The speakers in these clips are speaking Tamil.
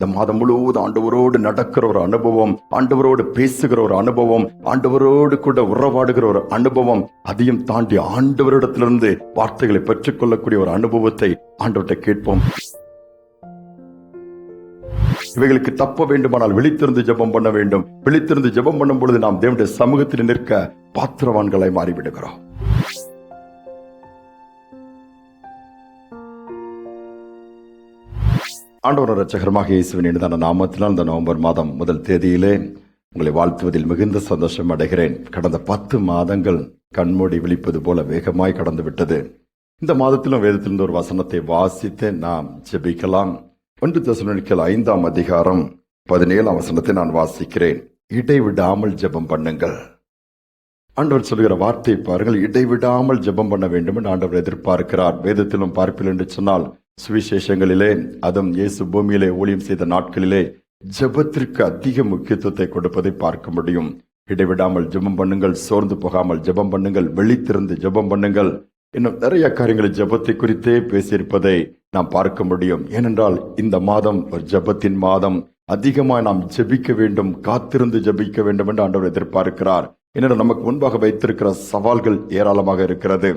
இந்த மாதம் முழுவதும் ஆண்டவரோடு நடக்கிற ஒரு அனுபவம், ஆண்டவரோடு பேசுகிற ஒரு அனுபவம், ஆண்டவரோடு கூட உறவாடுகிற ஒரு அனுபவம், அதையும் தாண்டி ஆண்டவரிடத்திலிருந்து வார்த்தைகளை பெற்றுக்கொள்ளக்கூடிய ஒரு அனுபவத்தை ஆண்டவர்கிட்ட கேட்போம். இவைகளுக்கு தப்ப வேண்டுமானால் விழித்திருந்து ஜெபம் பண்ண வேண்டும். விழித்திருந்து ஜெபம் பண்ணும் பொழுது நாம் தேவனுடைய சமூகத்தில் நிற்க பாத்திரவான்களாய் மாறிவிடுகிறோம். ஆண்டவர் இரட்சகருமாக இயேசுவின் இனிதான நாமத்தினால் இந்த நவம்பர் மாதம் முதல் தேதியிலே உங்களை வாழ்த்துவதில் மிகுந்த சந்தோஷம் அடைகிறேன். கடந்த 10 மாதங்கள் கண்மூடி விழிப்பது போல வேகமாய் கடந்து விட்டது. இந்த மாதத்திலும் வேதத்திலிருந்து ஒரு வசனத்தை வாசித்து நாம் ஜெபிக்கலாம். 1 தெசலோனிக்கேயர் 5ஆம் அதிகாரம் 17ஆம் வசனத்தை நான் வாசிக்கிறேன். இடைவிடாமல் ஜெபம் பண்ணுங்கள். ஆண்டவர் சொல்லுகிற வார்த்தை பாருங்கள். இடைவிடாமல் ஜெபம் பண்ண வேண்டும் என்று ஆண்டவர் எதிர்பார்க்கிறார். வேதத்திலும் பார்ப்பில் என்று சொன்னால் சுவிசேஷங்களிலே, அதுவும் இயேசு பூமியிலே ஊழியம் செய்த நாட்களிலே ஜெபத்திற்கு அதிக முக்கியத்துவத்தை கொடுப்பதை பார்க்க முடியும். இடைவிடாமல் ஜெபம் பண்ணுங்கள், சோர்ந்து போகாமல் ஜெபம் பண்ணுங்கள், விழித்திருந்து ஜெபம் பண்ணுங்கள். இன்னும் நிறைய காரியங்களை ஜெபத்தை குறித்தே பேசியிருப்பதை நாம் பார்க்க முடியும். ஏனென்றால் இந்த மாதம் ஒரு ஜெபத்தின் மாதம். அதிகமாக நாம் ஜெபிக்க வேண்டும், காத்திருந்து ஜெபிக்க வேண்டும் என்று ஆண்டவர் எதிர்பார்க்கிறார். ஏனென்றால் நமக்கு முன்பாக வைத்திருக்கிற சவால்கள் ஏராளமாக இருக்கிறது.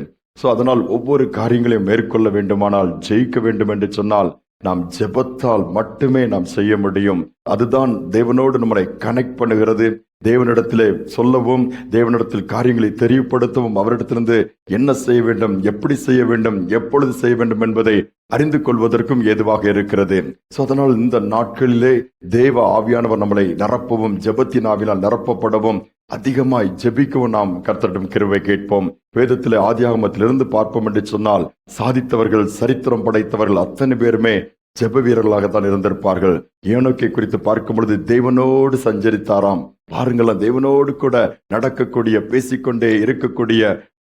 அதனால் ஒவ்வொரு காரியங்களையும் மேற்கொள்ள வேண்டுமானால், ஜெயிக்க வேண்டும் என்று சொன்னால் நாம் ஜெபத்தால் மட்டுமே நாம் செய்ய முடியும். அதுதான் தேவனோடு நம்மளை கனெக்ட் பண்ணுகிறது. தேவனிடத்திலே சொல்லவும், தேவனிடத்தில் காரியங்களை தெரியப்படுத்தவும், அவரிடத்திலிருந்து என்ன செய்ய வேண்டும், எப்படி செய்ய வேண்டும், எப்பொழுது செய்ய வேண்டும் என்பதை அறிந்து கொள்வதற்கும் ஏதுவாக இருக்கிறது. அதனால் இந்த நாட்களிலே தேவ ஆவியானவர் நம்மளை நிரப்பவும், ஜெபத்தின் ஆவியால் நிரப்பப்படவும், அதிகமாய் ஜெபிக்கவும் நாம் கர்த்தரிடம் கிருபை கேட்போம். வேதத்திலே ஆதியாகமத்திலிருந்து பார்ப்போம் என்று சொன்னால் சாதித்தவர்கள், சரித்திரம் படைத்தவர்கள் அத்தனை பேருமே ஜெப வீரர்களாகத்தான் இருந்திருப்பார்கள். ஏனோக்கை குறித்து பார்க்கும் பொழுது தேவனோடு சஞ்சரித்தாராம். பாருங்களா, தேவனோடு கூட நடக்கக்கூடிய, பேசிக்கொண்டே இருக்கக்கூடிய,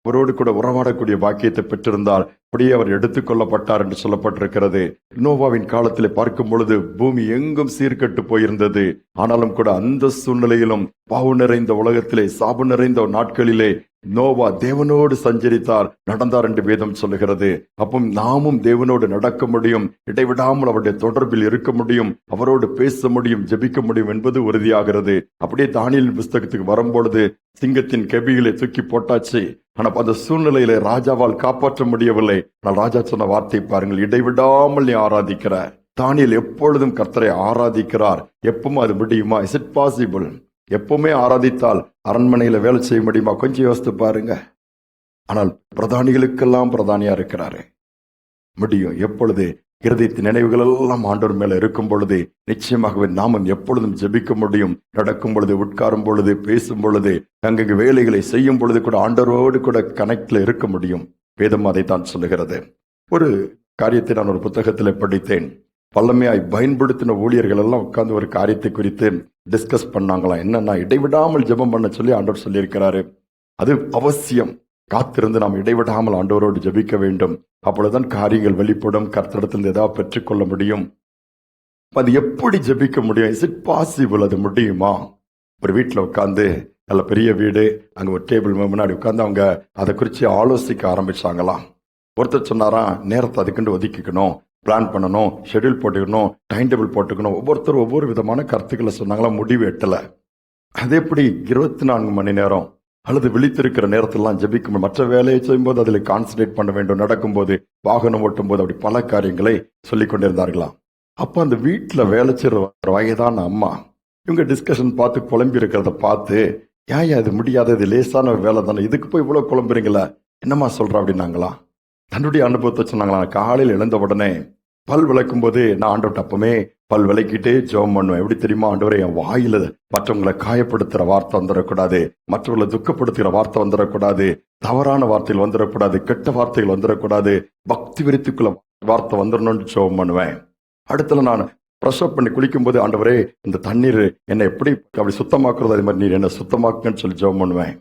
அவரோடு கூட உறவாடக்கூடிய பாக்கியத்தை பெற்றிருந்தால் அப்படியே அவர் எடுத்துக் கொள்ளப்பட்டார் என்று சொல்லப்பட்டிருக்கிறது. நோவாவின் காலத்திலே பார்க்கும் பொழுது பூமி எங்கும் சீர்கட்டு போயிருந்தது. ஆனாலும் கூட அந்த சூழ்நிலையிலும் பாவம் நிறைந்த உலகத்திலே, சாபம் நிறைந்த நாட்களிலே நோவா தேவனோடு சஞ்சரித்தார், நடந்தார் என்று வேதம் சொல்லுகிறது. அப்போ நாமும் தேவனோடு நடக்க முடியும், இடைவிடாமல் அவருடைய தொடர்பில் இருக்க முடியும், அவரோடு பேச முடியும், ஜெபிக்க முடியும் என்பது உறுதியாகிறது. அப்படியே தானியேலின் புஸ்தகத்துக்கு வரும்பொழுது சிங்கத்தின் கெபிகளை தூக்கி போட்டாச்சு. ஆனா அந்த சூழ்நிலையில ராஜாவால் காப்பாற்ற முடியவில்லை. ஆனால் ராஜா சொன்ன வார்த்தை பாருங்கள், இடைவிடாமல் நீ ஆராதிக்கிற. தானியேல் எப்பொழுதும் கர்த்தரை ஆராதிக்கிறார். எப்பவும் அது முடியுமா? Is it possible? எப்பவுமே ஆராதித்தால் அரண்மனையில வேலை செய்ய முடியுமா? கொஞ்சம் யோசித்து பாருங்க. ஆனால் பிரதானிகளுக்கெல்லாம் பிரதானியா இருக்கிறாரு. முடியும். எப்பொழுது இருதயத்தின் நினைவுகள் எல்லாம் ஆண்டவர் மேல இருக்கும் பொழுது நிச்சயமாகவே நாமும் எப்பொழுதும் ஜெபிக்க முடியும். நடக்கும் பொழுது, உட்காரும் பொழுது, பேசும் பொழுது, அங்கங்க வேலைகளை செய்யும் பொழுது கூட ஆண்டவரோடு கூட கனெக்ட்ல இருக்க முடியும். வேதம் அதைத்தான் சொல்லுகிறது. ஒரு காரியத்தை நான் ஒரு புத்தகத்தில் படித்தேன். வல்லமையாய் பயன்படுத்தின ஊழியர்கள் எல்லாம் உட்கார்ந்து ஒரு காரியத்தை குறித்து டிஸ்கஸ் பண்ணாங்களாம். என்னன்னா, இடைவிடாமல் ஜெபம் பண்ண சொல்லி ஆண்டவர் சொல்லியிருக்கிறாரு. அது அவசியம். காத்திருந்து நாம் இடைவிடாமல் ஆண்டவரோடு ஜெபிக்க வேண்டும். அப்பொழுதுதான் காரியங்கள் வெளிப்படும், கர்த்தரிடத்தில் ஏதாவது பெற்றுக்கொள்ள முடியும். அது எப்படி ஜெபிக்க முடியும்? Is it possible? அது முடியுமா? ஒரு வீட்டில் உட்காந்து, நல்ல பெரிய வீடு, அங்க ஒரு டேபிள் முன்னாடி உட்காந்து அவங்க அதை குறித்து ஆலோசிக்க ஆரம்பிச்சாங்களாம். ஒருத்தர் சொன்னாராம், நேரத்தை அதுக்குண்டு ஒதுக்கிக்கணும், பிளான் பண்ணணும், ஷெட்யூல் போட்டுக்கணும், டைம் டேபிள் போட்டுக்கணும். ஒவ்வொருத்தரும் ஒவ்வொரு விதமான கருத்துக்களை சொன்னாங்களா. முடிவு எட்டல. அது எப்படி 24 மணி நேரம் அல்லது விழித்திருக்கிற நேரத்திலாம் ஜெபிக்க, மற்ற வேலையை செய்யும்போது அதில் கான்சன்ட்ரேட் பண்ண வேண்டும், நடக்கும்போது, வாகனம் ஓட்டும் போது, அப்படி பல காரியங்களை சொல்லிக் கொண்டிருந்தார்களாம். அப்ப அந்த வீட்டுல வேலை செய்யற வயதான அம்மா இவங்க டிஸ்கஷன் பார்த்து குழம்பி இருக்கிறத பார்த்து, ஏன் அது முடியாத, இது லேசான வேலை தானே, இதுக்கு போய் இவ்வளவு குழம்புறீங்களா, என்னம்மா சொல்ற அப்படின்னாங்களா. தன்னுடைய அனுபவத்தை சொன்னாங்களா. காலையில் எழுந்த உடனே பல் விளக்கும் போது நான் ஆண்டவர்கிட்ட அப்பமே பல் விளக்கிட்டே ஜெபம் பண்ணுவேன். எப்படி தெரியுமா? ஆண்டவரே, என் வாயில மற்றவங்களை காயப்படுத்துற வார்த்தை வந்துடக்கூடாது, மற்றவர்களை துக்கப்படுத்துகிற வார்த்தை வந்துடக்கூடாது, தவறான வார்த்தைகள் வந்துடக்கூடாது, கெட்ட வார்த்தைகள் வந்துடக்கூடாது, பக்தி விருத்திக்குள்ள வார்த்தை வந்துடணும்னு ஜெபம் பண்ணுவேன். அடுத்துல நான் ப்ரெஷ் அப் பண்ணி குளிக்கும் போது, ஆண்டவரே, இந்த தண்ணீர் என்னை எப்படி அப்படி சுத்தமாக்குறது, அதே மாதிரி நீர் என்ன சுத்தமாக்குன்னு சொல்லி ஜெபம் பண்ணுவேன்.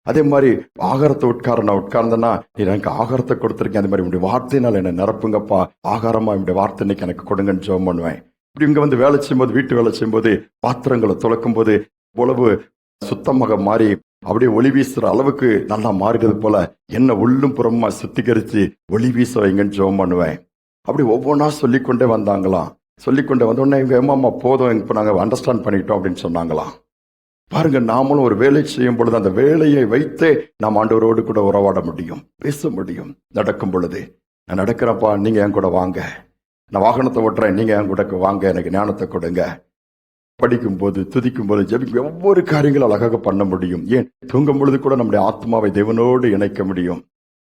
அதே மாதிரி ஆகாரத்தை நான் உட்கார்ந்தேன்னா, நீ எனக்கு ஆகாரத்தை கொடுத்துருக்கேன், அதே மாதிரி இப்படி வார்த்தையினால் என்னை நிரப்புங்கப்பா, ஆகாரமா இப்படி வார்த்தை இன்னைக்கு எனக்கு கொடுங்கன்னு ஜெபம் பண்ணுவேன். இப்படி இங்க வந்து வேலை செய்யும்போது, வீட்டு வேலை செய்யும்போது, பாத்திரங்களை துளக்கும் போது உழவு சுத்தமாக மாறி அப்படியே ஒளி வீசுற அளவுக்கு நல்லா மாறுகிறது போல என்ன உள்ளும் புறமா சுத்திகரிச்சு ஒளி வீச வைங்கன்னு ஜெபம் பண்ணுவேன். அப்படி ஒவ்வொன்றா சொல்லிக்கொண்டே வந்தாங்களாம். சொல்லிக்கொண்டு வந்தோடனே இவங்க ஏமாமா போதும், இப்போ நாங்கள் அண்டர்ஸ்டாண்ட் பண்ணிட்டோம் அப்படின்னு சொன்னாங்களாம். பாருங்க, நாமளும் ஒரு வேலை செய்யும் பொழுது அந்த வேலையை வைத்தே நாம் ஆண்டவரோடு கூட உறவாட முடியும், பேச முடியும். நடக்கும் பொழுது, நான் நடக்கிறப்பா, நீங்க என் கூட வாங்க, நான் வாகனத்தை ஓட்டுறேன், நீங்க என் கூட வாங்க, எனக்கு ஞானத்தை கொடுங்க. படிக்கும் போது, துதிக்கும் போது, ஜெபிக்கும், ஒவ்வொரு காரியங்களும் அழகாக பண்ண முடியும். ஏன், தூங்கும் பொழுது கூட நம்முடைய ஆத்மாவை தேவனோடு இணைக்க முடியும்.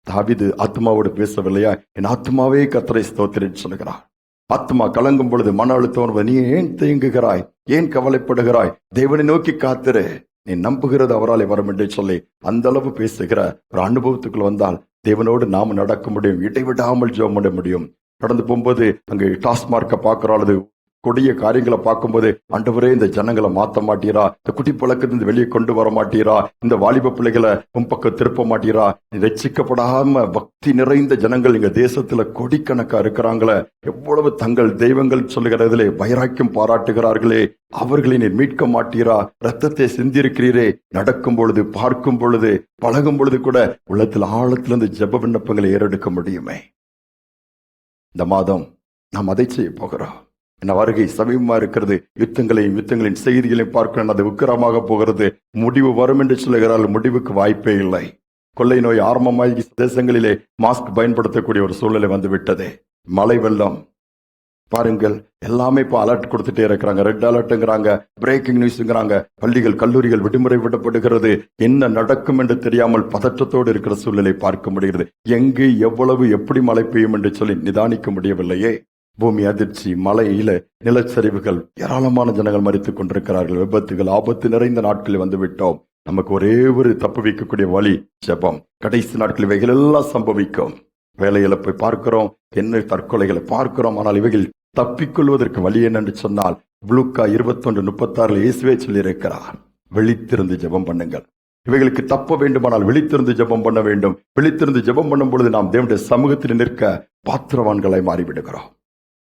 தாவீது ஆத்மாவோடு பேசவில்லையா? என் ஆத்மாவே கர்த்தரை ஸ்தோத்திரன்னு சொல்லுகிறார். ஆத்மா கலங்கும் பொழுது, மன அழுத்தம், நீ ஏன் தேங்குகிறாய், ஏன் கவலைப்படுகிறாய், தேவனை நோக்கி காத்திரு, நீ நம்புகிறது அவராலே வரும் என்று சொல்லி அந்த அளவு பேசுகிற ஒரு அனுபவத்துக்குள் வந்தால் தேவனோடு நாம நடக்க முடியும், இடைவிடாமல் ஜெபம் பண்ண முடியும். கடந்து போகும்போது அங்கே டாஸ்மார்க்கை பார்க்கிறோம், அல்லது கொடிய காரியங்களை பார்க்கும்போது, ஆண்டவரே இந்த ஜனங்களை மாத்த மாட்டீரா, இந்த குட்டி பழக்கத்திலிருந்து வெளியே கொண்டு வர மாட்டீரா, இந்த வாலிப பிள்ளைகளை உன் பக்கம் திருப்ப மாட்டீரா, ரட்சிக்கப்படாம பக்தி நிறைந்த ஜனங்கள் எங்க தேசத்துல கோடிக்கணக்கா இருக்கிறாங்களே, எவ்வளவு தங்கள் தெய்வங்கள் சொல்லுகிறதிலே வைராக்கியம் பாராட்டுகிறார்களே, அவர்களை நீர் மீட்க மாட்டீரா, ரத்தத்தை சிந்திருக்கிறீரே. நடக்கும் பொழுது, பார்க்கும் பொழுது, பழகும் பொழுது கூட உள்ளத்தில் ஆழத்திலிருந்து ஜெப விண்ணப்பங்களை ஏறெடுக்க முடியுமே. இந்த மாதம் நாம் அதை செய்ய போகிறோம். என்ன வருகை சமீபமா இருக்கிறது. யுத்தங்களின் செய்திகளையும் பார்க்கணும், அது உக்கிரமாக போகிறது. முடிவு வரும் என்று சொல்லுகிறார்கள். முடிவுக்கு வாய்ப்பே இல்லை. கொள்ளை நோய் ஆரம்பமாகி தேசங்களிலே மாஸ்க் பயன்படுத்தக்கூடிய ஒரு சூழ்நிலை வந்து விட்டது. மழை வெள்ளம் பாருங்கள், எல்லாமே இப்போ அலர்ட் கொடுத்துட்டே இருக்கிறாங்க. ரெட் அலர்ட்ங்கிறாங்க, பிரேக்கிங் நியூஸ்ங்கிறாங்க. பள்ளிகள் கல்லூரிகள் விடுமுறை விடப்படுகிறது. என்ன நடக்கும் என்று தெரியாமல் பதற்றத்தோடு இருக்கிற சூழ்நிலை பார்க்க முடிகிறது. எங்கு எவ்வளவு எப்படி மழை பெய்யும் என்று சொல்லி நிதானிக்க முடியவில்லையே. பூமி அதிர்ச்சி, மழையில நிலச்சரிவுகள், ஏராளமான ஜனங்கள் மரித்துக் கொண்டிருக்கிறார்கள். விபத்துகள், ஆபத்து நிறைந்த நாட்களில் வந்து விட்டோம். நமக்கு ஒரே ஒரு தப்பு வைக்கக்கூடிய வழி ஜெபம். கடைசி நாட்களில் இவைகள் எல்லாம் சம்பவிக்கும். வேலையில போய் பார்க்கிறோம், என்ன தற்கொலைகளை பார்க்கிறோம். ஆனால் இவைகள் தப்பிக்கொள்வதற்கு வழி என்னென்று சொன்னால், லூக்கா 21:36 இயேசுவே சொல்லியிருக்கிறார், விழித்திருந்து ஜெபம் பண்ணுங்கள். இவைகளுக்கு தப்ப வேண்டுமானால் விழித்திருந்து ஜெபம் பண்ண வேண்டும். விழித்திருந்து ஜெபம் பண்ணும் பொழுது நாம் தேவனுடைய சமூகத்தில் நிற்க பாத்திரவான்களை மாறிவிடுகிறோம்.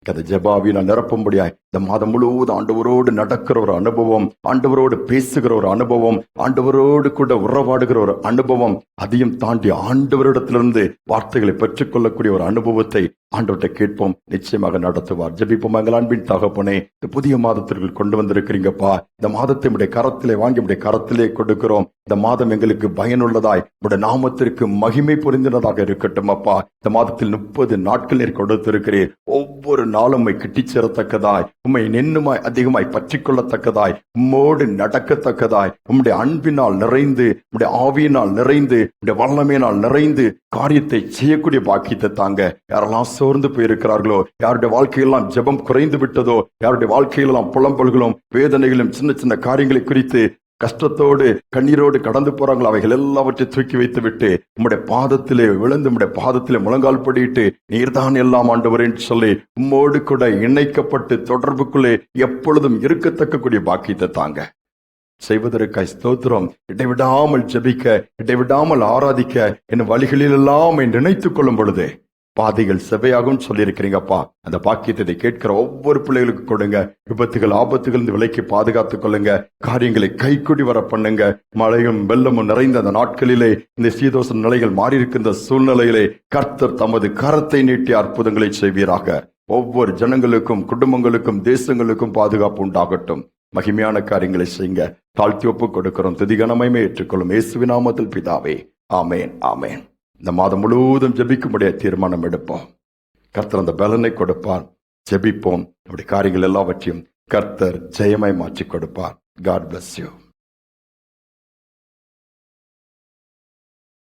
அதை ஜெபாவினால் நிரப்பும்படியாய் இந்த மாதம் முழுவதும் ஆண்டவரோடு நடக்கிற ஒரு அனுபவம், ஆண்டவரோடு பேசுகிற ஒரு அனுபவம், ஆண்டவரோடு கூட உறவாடுகிற ஒரு அனுபவம், அதையும் தாண்டி ஆண்டவரிடத்திலிருந்து வார்த்தைகளை பெற்றுக்கொள்ளக்கூடிய ஒரு அனுபவத்தை ஆண்டவர்கிட்ட கேட்போம். நிச்சயமாக நடத்துவார். ஜெபிப்போம். எங்கள் அன்பின் தகப்பனே, இந்த புதிய மாதத்திற்குள் கொண்டு வந்திருக்கிறீங்கப்பா. இந்த மாதத்தை உடைய கரத்திலே வாங்கி உடைய கரத்திலே கொடுக்கிறோம். இந்த மாதம் எங்களுக்கு பயனுள்ளதாய் உடைய நாமத்திற்கு மகிமை புரிந்ததாக இருக்கட்டும் அப்பா. இந்த மாதத்தில் 30 நாட்கள் நீர் கொடுத்திருக்கிறீர். ஒவ்வொரு நாளும் உம்மை கிட்டிச் சேரத்தக்கதாய், உம்மை நின்னுமாய் அதிகமாய் பற்றி கொள்ளத்தக்கதாய், உம்மோடு நடக்கத்தக்கதாய், உம்முடைய அன்பினால் நிறைந்து, உம்முடைய ஆவியினால் நிறைந்து, உம்முடைய வல்லமையினால் நிறைந்து காரியத்தை செய்யக்கூடிய பாக்கியத்தை தாங்க. யாரெல்லாம் சோர்ந்து போயிருக்கிறார்களோ, யாருடைய வாழ்க்கையெல்லாம் ஜெபம் குறைந்து விட்டதோ, யாருடைய வாழ்க்கையெல்லாம் புலம்பல்களும் வேதனைகளும் சின்ன சின்ன காரியங்களை குறித்து கஷ்டத்தோடு கண்ணீரோடு கடந்து போறாங்களோ, அவைகள் எல்லாவற்றையும் தூக்கி வைத்து விட்டு உம்முடைய பாதத்திலே விழுந்து உம்முடைய பாதத்திலே முழங்கால் படியிட்டு, நீர்தான் எல்லாம் ஆண்டவரேன்னு சொல்லி உம்மோடு கூட இணைக்கப்பட்டு தொடர்புக்குள்ளே எப்பொழுதும் இருக்கத்தக்கக்கூடிய பாக்கியத்தை தாங்க. செய்வதற்காய் ஸ்தோத்திரம். இடைவிடாமல் ஜெபிக்க, இடைவிடாமல் ஆராதிக்க என் வழிகளிலெல்லாம் நினைத்துக் கொள்ளும் பொழுது பாதைகள் செவையாகும் சொல்லியிருக்கிறீங்கப்பா. அந்த பாக்கியத்தை கேட்கிற ஒவ்வொரு பிள்ளைகளுக்கு கொடுங்க. விபத்துகள், ஆபத்துகள் இந்த விலைக்கு பாதுகாத்துக் கொள்ளுங்க. காரியங்களை கைக்குடி வர பண்ணுங்க. மழையும் வெள்ளமும் நிறைந்த அந்த நாட்களிலே, இந்த சீதோஷ நிலைகள் மாறி இருக்கின்ற சூழ்நிலையிலே கர்த்தர் தமது கரத்தை நீட்டி அற்புதங்களை செய்வீராக. ஒவ்வொரு ஜனங்களுக்கும், குடும்பங்களுக்கும், தேசங்களுக்கும் பாதுகாப்பு உண்டாகட்டும். மகிமையான காரியங்களை செய்யுங்க. தாழ்த்தி ஒப்புக் கொடுக்கிறோம். துதிகனமையுமே ஏற்றுக்கொள்ளும் இயேசுவின் நாமத்தில் பிதாவே, ஆமேன், ஆமேன். இந்த மாதம் முழுவதும் ஜெபிக்கும்படிய தீர்மானம் எடுப்போம். கர்த்தர் அந்த பலனை கொடுப்பார். ஜெபிப்போம். நம்முடைய காரியங்கள் எல்லாவற்றையும் கர்த்தர் ஜெயமாய் மாற்றி கொடுப்பார். God bless you.